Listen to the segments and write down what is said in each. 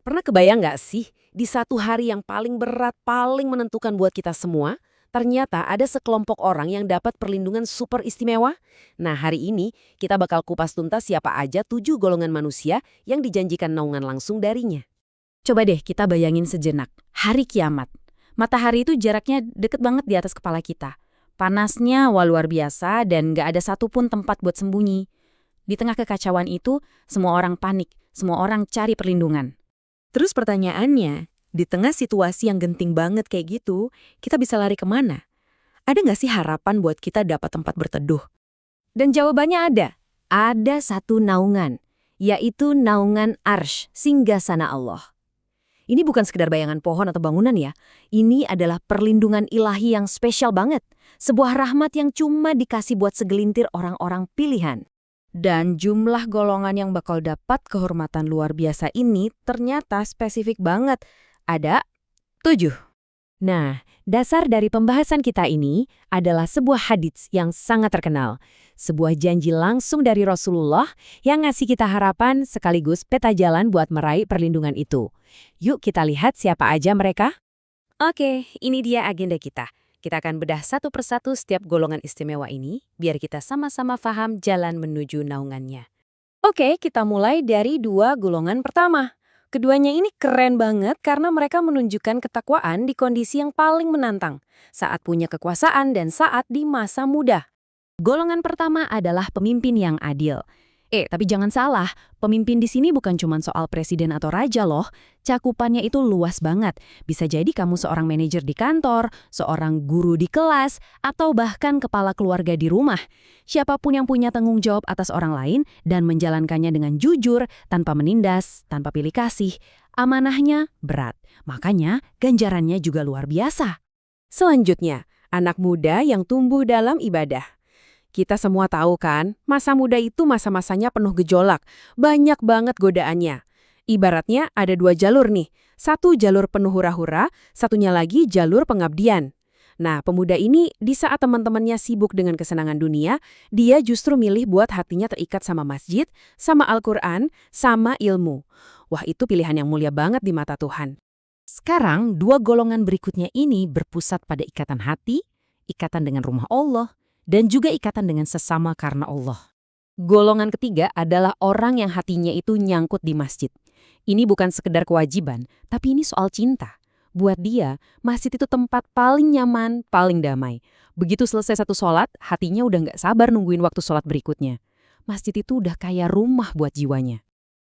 Pernah kebayang nggak sih, di satu hari yang paling berat, paling menentukan buat kita semua, ternyata ada sekelompok orang yang dapat perlindungan super istimewa? Nah, hari ini kita bakal kupas tuntas siapa aja 7 golongan manusia yang dijanjikan naungan langsung darinya. Coba deh kita bayangin sejenak. Hari kiamat. Matahari itu jaraknya deket banget di atas kepala kita. Panasnya wah luar biasa dan nggak ada satupun tempat buat sembunyi. Di tengah kekacauan itu, semua orang panik, semua orang cari perlindungan. Terus pertanyaannya, di tengah situasi yang genting banget kayak gitu, kita bisa lari kemana? Ada nggak sih harapan buat kita dapat tempat berteduh? Dan jawabannya ada. Ada satu naungan, yaitu naungan Arsy, singgasana Allah. Ini bukan sekedar bayangan pohon atau bangunan ya. Ini adalah perlindungan ilahi yang spesial banget. Sebuah rahmat yang cuma dikasih buat segelintir orang-orang pilihan. Dan jumlah golongan yang bakal dapat kehormatan luar biasa ini ternyata spesifik banget. Ada 7. Nah, dasar dari pembahasan kita ini adalah sebuah hadits yang sangat terkenal. Sebuah janji langsung dari Rasulullah yang ngasih kita harapan sekaligus peta jalan buat meraih perlindungan itu. Yuk kita lihat siapa aja mereka. Oke, ini dia agenda kita. Kita akan bedah satu persatu setiap golongan istimewa ini, biar kita sama-sama paham jalan menuju naungannya. Oke, kita mulai dari 2 golongan pertama. Keduanya ini keren banget karena mereka menunjukkan ketakwaan di kondisi yang paling menantang, saat punya kekuasaan dan saat di masa muda. Golongan pertama adalah pemimpin yang adil. Tapi jangan salah, pemimpin di sini bukan cuma soal presiden atau raja loh. Cakupannya itu luas banget. Bisa jadi kamu seorang manajer di kantor, seorang guru di kelas, atau bahkan kepala keluarga di rumah. Siapapun yang punya tanggung jawab atas orang lain dan menjalankannya dengan jujur, tanpa menindas, tanpa pilih kasih, amanahnya berat. Makanya ganjarannya juga luar biasa. Selanjutnya, anak muda yang tumbuh dalam ibadah. Kita semua tahu kan, masa muda itu masa-masanya penuh gejolak. Banyak banget godaannya. Ibaratnya ada 2 jalur nih. Satu jalur penuh hura-hura, satunya lagi jalur pengabdian. Nah, pemuda ini di saat teman-temannya sibuk dengan kesenangan dunia, dia justru milih buat hatinya terikat sama masjid, sama Al-Quran, sama ilmu. Wah, itu pilihan yang mulia banget di mata Tuhan. Sekarang, 2 golongan berikutnya ini berpusat pada ikatan hati, ikatan dengan rumah Allah, dan juga ikatan dengan sesama karena Allah. Golongan ketiga adalah orang yang hatinya itu nyangkut di masjid. Ini bukan sekedar kewajiban, tapi ini soal cinta. Buat dia, masjid itu tempat paling nyaman, paling damai. Begitu selesai satu sholat, hatinya udah nggak sabar nungguin waktu sholat berikutnya. Masjid itu udah kayak rumah buat jiwanya.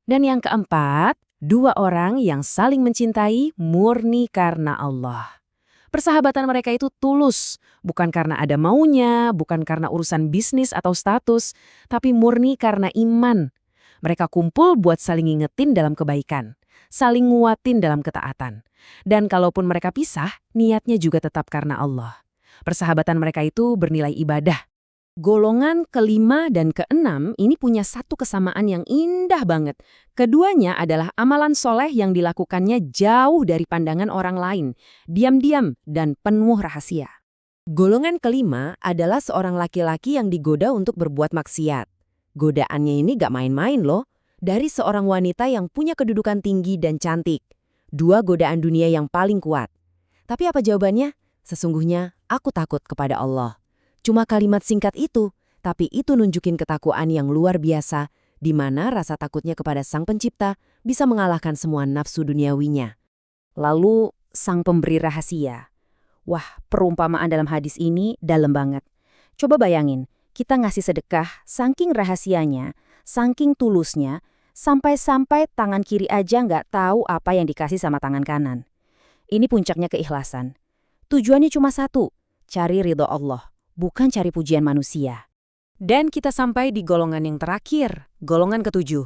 Dan yang keempat, 2 orang yang saling mencintai murni karena Allah. Persahabatan mereka itu tulus, bukan karena ada maunya, bukan karena urusan bisnis atau status, tapi murni karena iman. Mereka kumpul buat saling ngingetin dalam kebaikan, saling nguatin dalam ketaatan. Dan kalaupun mereka pisah, niatnya juga tetap karena Allah. Persahabatan mereka itu bernilai ibadah. Golongan kelima dan keenam ini punya satu kesamaan yang indah banget. Keduanya adalah amalan soleh yang dilakukannya jauh dari pandangan orang lain, diam-diam dan penuh rahasia. Golongan kelima adalah seorang laki-laki yang digoda untuk berbuat maksiat. Godaannya ini gak main-main loh, dari seorang wanita yang punya kedudukan tinggi dan cantik. 2 godaan dunia yang paling kuat. Tapi apa jawabannya? Sesungguhnya aku takut kepada Allah. Cuma kalimat singkat itu, tapi itu nunjukin ketakwaan yang luar biasa, di mana rasa takutnya kepada Sang Pencipta bisa mengalahkan semua nafsu duniawinya. Lalu, Sang Pemberi Rahasia. Wah, perumpamaan dalam hadis ini dalam banget. Coba bayangin, kita ngasih sedekah, saking rahasianya, saking tulusnya, sampai-sampai tangan kiri aja nggak tahu apa yang dikasih sama tangan kanan. Ini puncaknya keikhlasan. Tujuannya cuma satu, cari ridho Allah. Bukan cari pujian manusia. Dan kita sampai di golongan yang terakhir, golongan ke-7.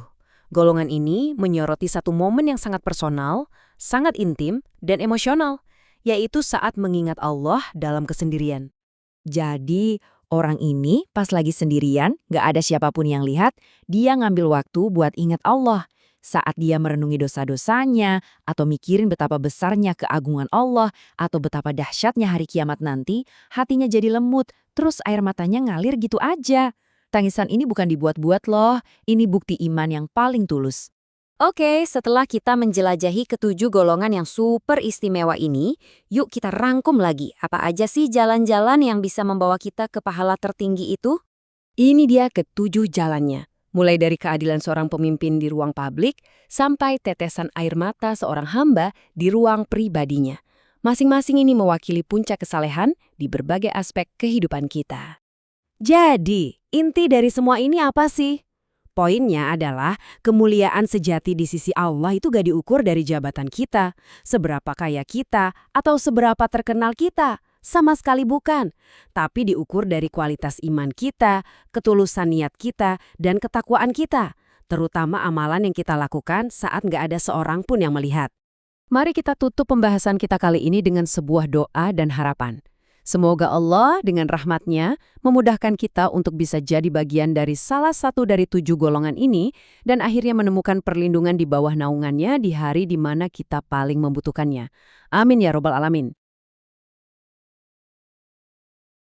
Golongan ini menyoroti satu momen yang sangat personal, sangat intim, dan emosional, yaitu saat mengingat Allah dalam kesendirian. Jadi, orang ini pas lagi sendirian, gak ada siapapun yang lihat, dia ngambil waktu buat ingat Allah. Saat dia merenungi dosa-dosanya, atau mikirin betapa besarnya keagungan Allah, atau betapa dahsyatnya hari kiamat nanti, hatinya jadi lembut, terus air matanya ngalir gitu aja. Tangisan ini bukan dibuat-buat loh, ini bukti iman yang paling tulus. Oke, setelah kita menjelajahi ketujuh golongan yang super istimewa ini, yuk kita rangkum lagi. Apa aja sih jalan-jalan yang bisa membawa kita ke pahala tertinggi itu? Ini dia ketujuh jalannya. Mulai dari keadilan seorang pemimpin di ruang publik, sampai tetesan air mata seorang hamba di ruang pribadinya. Masing-masing ini mewakili puncak kesalehan di berbagai aspek kehidupan kita. Jadi, inti dari semua ini apa sih? Poinnya adalah kemuliaan sejati di sisi Allah itu gak diukur dari jabatan kita, seberapa kaya kita, atau seberapa terkenal kita. Sama sekali bukan. Tapi diukur dari kualitas iman kita, ketulusan niat kita, dan ketakwaan kita. Terutama amalan yang kita lakukan saat gak ada seorang pun yang melihat. Mari kita tutup pembahasan kita kali ini dengan sebuah doa dan harapan. Semoga Allah dengan rahmat-Nya memudahkan kita untuk bisa jadi bagian dari salah satu dari 7 golongan ini dan akhirnya menemukan perlindungan di bawah naungannya di hari di mana kita paling membutuhkannya. Amin ya robbal alamin.